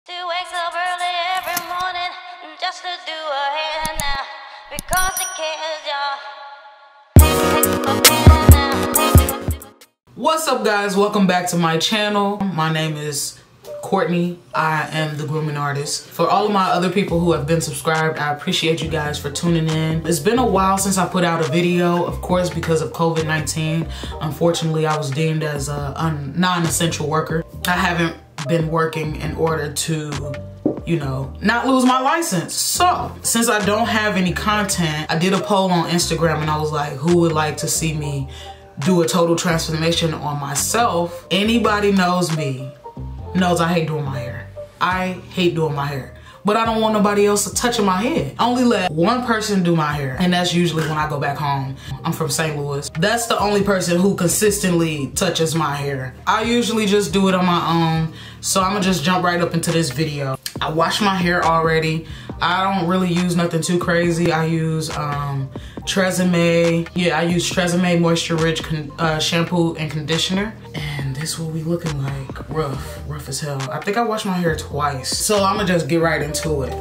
She wakes up early every morning just to do her hair now because she cares, y'all. What's up, guys? Welcome back to my channel. My name is Courtney. I am the grooming artist. For all of my other people who have been subscribed, I appreciate you guys for tuning in. It's been a while since I put out a video, of course, because of COVID-19. Unfortunately, I was deemed as a non-essential worker. I haven't been working in order to, you know, not lose my license. So since I don't have any content, I did a poll on Instagram and I was like, who would like to see me do a total transformation on myself? Anybody knows me knows I hate doing my hair. I hate doing my hair, but I don't want nobody else touching my head. I only let one person do my hair, and that's usually when I go back home. I'm from St. Louis. That's the only person who consistently touches my hair. I usually just do it on my own, so I'm gonna just jump right up into this video. I washed my hair already. I don't really use nothing too crazy. I use Tresemme. Yeah, I use Tresemme Moisture Rich shampoo and conditioner. And this will be looking like rough as hell. I think I washed my hair twice. So I'm gonna just get right into it.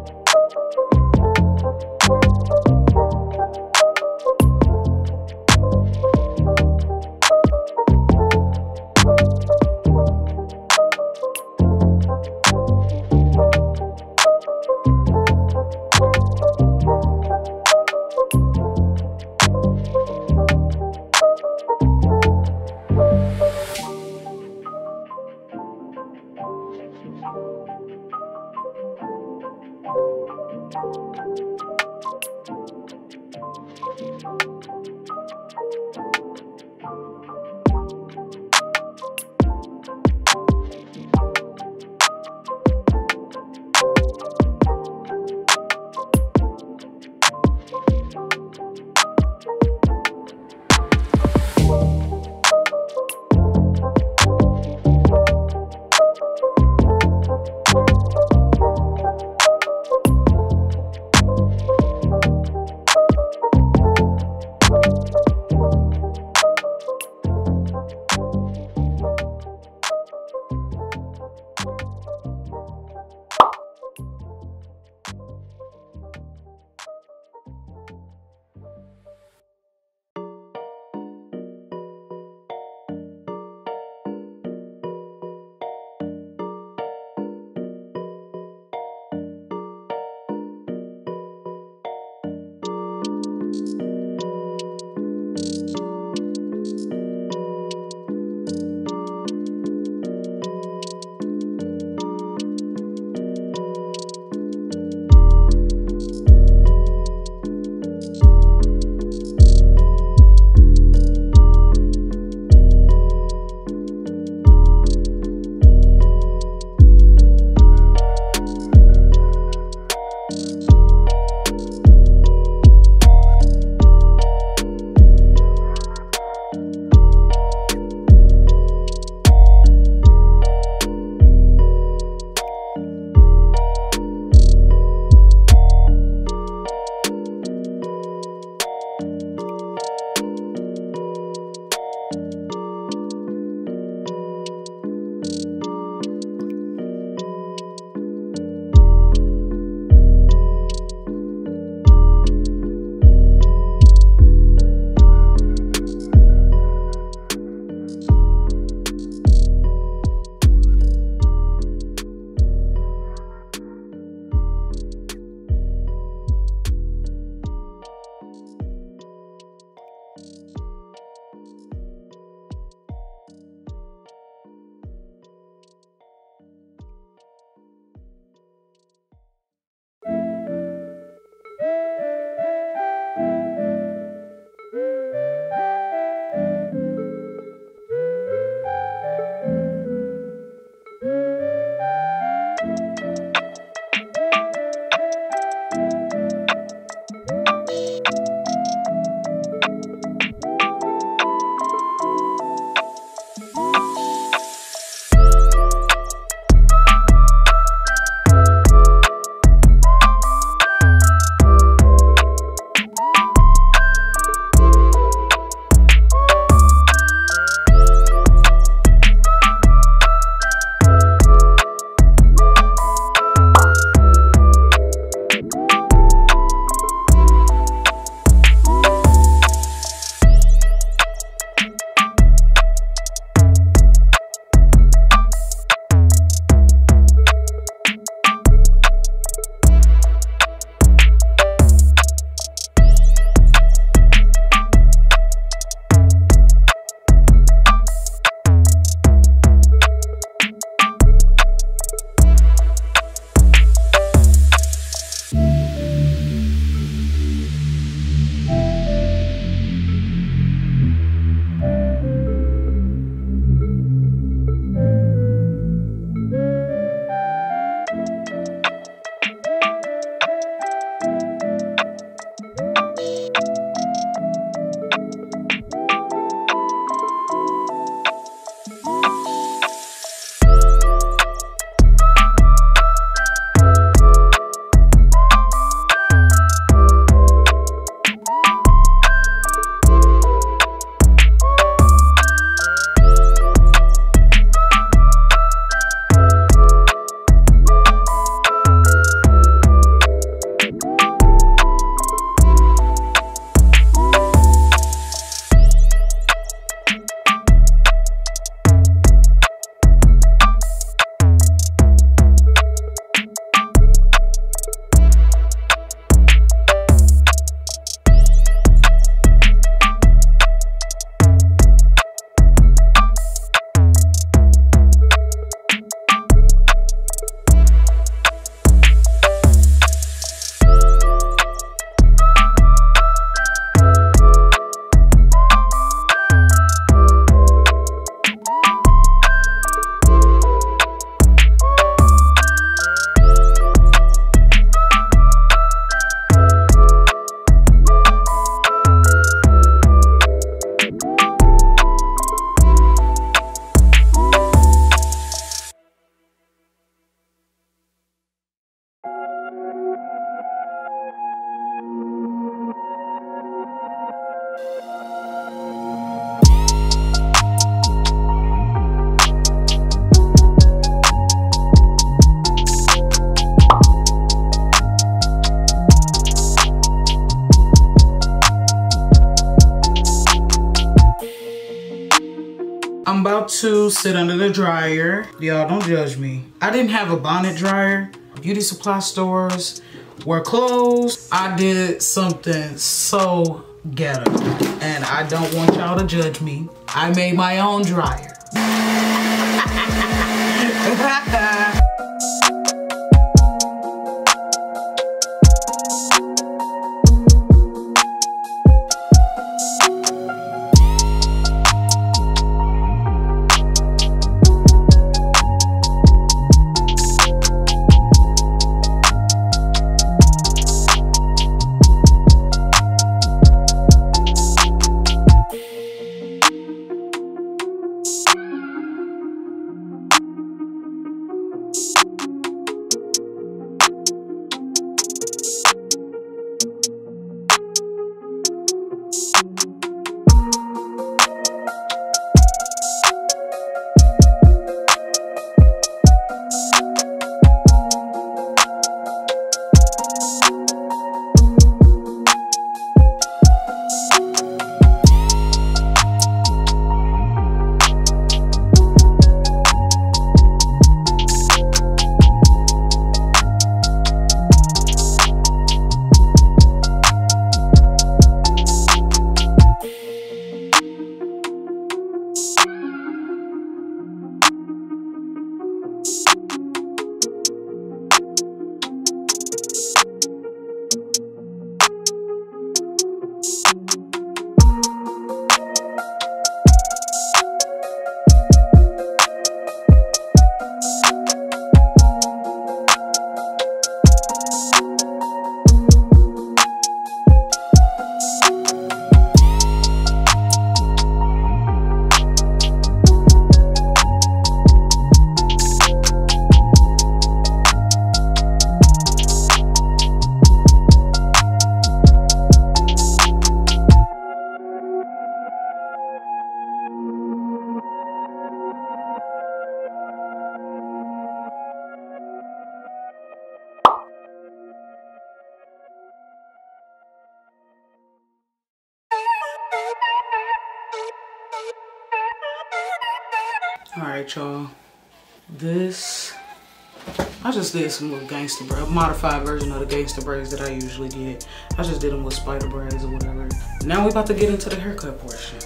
about to sit under the dryer. Y'all, don't judge me. I didn't have a bonnet dryer. Beauty supply stores were closed. I did something so ghetto, and I don't want y'all to judge me. I made my own dryer. Alright, y'all. This, I just did some little gangster braids, a modified version of the gangster braids that I usually get. I just did them with spider braids or whatever. Now we're about to get into the haircut portion.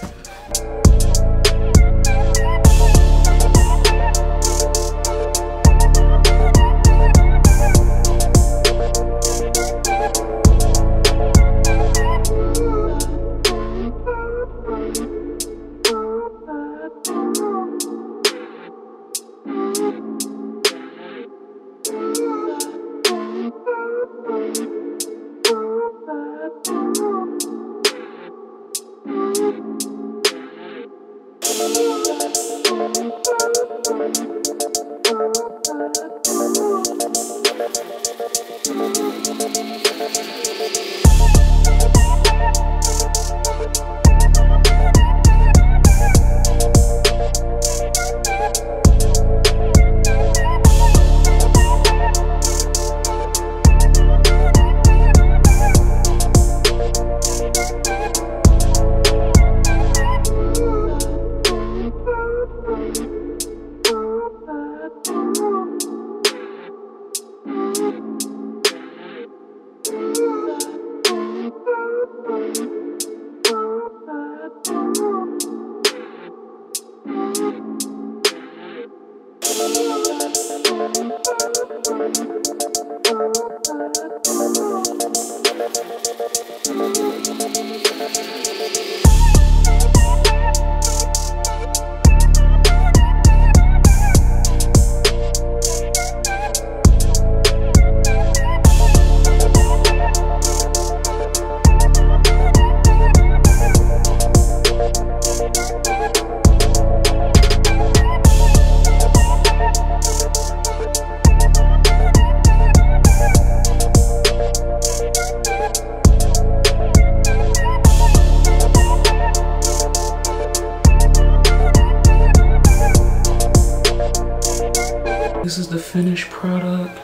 This is the finished product.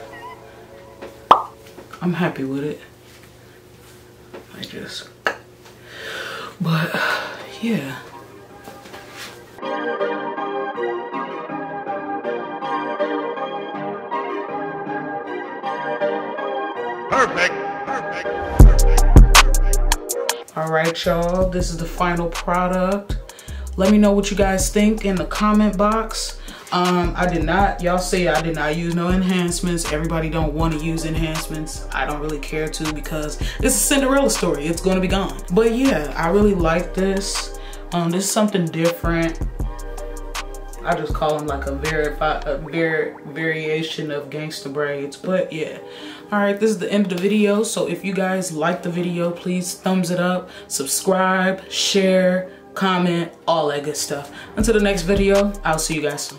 I'm happy with it. But yeah. Perfect. All right, y'all, this is the final product. Let me know what you guys think in the comment box. Y'all say I did not use no enhancements. Everybody don't want to use enhancements. I don't really care to because it's a Cinderella story. It's gonna be gone. But yeah, I really like this. This is something different. I just call them like a variation of gangsta braids, but yeah. All right, this is the end of the video. So if you guys like the video, please thumbs it up, subscribe, share, comment, all that good stuff. Until the next video, I'll see you guys soon.